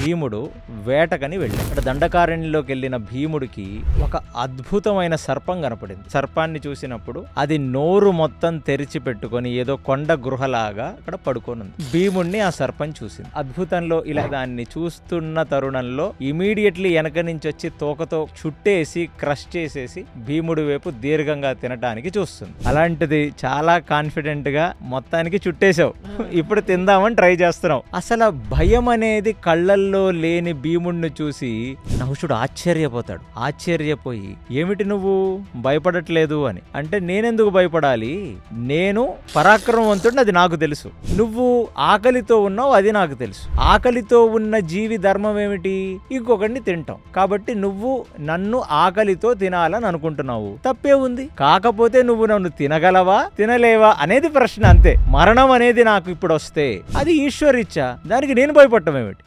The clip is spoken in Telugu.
భీముడు వేటకని వెళ్ళాడు. అక్కడ దండకారణ్యంలోకి వెళ్ళిన భీముడికి ఒక అద్భుతమైన సర్పం కనపడింది. సర్పాన్ని చూసినప్పుడు అది నోరు మొత్తం తెరిచి పెట్టుకొని ఏదో కొండ గృహలాగా అక్కడ పడుకోనుంది. భీముడిని ఆ సర్పం చూసింది. అద్భుతంలో ఇలా దాన్ని చూస్తున్న తరుణంలో ఇమీడియట్లీ వెనక నుంచి వచ్చి తోకతో చుట్టేసి క్రష్ చేసేసి భీముడి వైపు దీర్ఘంగా తినటానికి చూస్తుంది. అలాంటిది చాలా కాన్ఫిడెంట్ గా మొత్తానికి చుట్టేశావు, ఇప్పుడు తిందామని ట్రై చేస్తున్నావు. అసలు భయం అనేది కళ్ళల్లో లేని భీముడిని చూసి నహుషుడు ఆశ్చర్యపోతాడు. ఆశ్చర్యపోయి ఏమిటి నువ్వు భయపడట్లేదు అని అంటే, నేనెందుకు భయపడాలి, నేను పరాక్రమవంతుడిని, అది నాకు తెలుసు. నువ్వు ఆకలితో ఉన్నావు, అది నాకు తెలుసు. ఆకలితో ఉన్న జీవి ధర్మం ఏమిటి, ఇంకొకడిని తింటాం. కాబట్టి నువ్వు నన్ను ఆకలితో తినాలని అనుకుంటున్నావు, తప్పే ఉంది. కాకపోతే నువ్వు నన్ను తినగలవా తినలేవా అనేది ప్రశ్న, అంతే. మరణం అనేది నాకు ఇప్పుడు వస్తే అది ఈశ్వరిచ్చా, దానికి నేను భయపడటం ఏమిటి?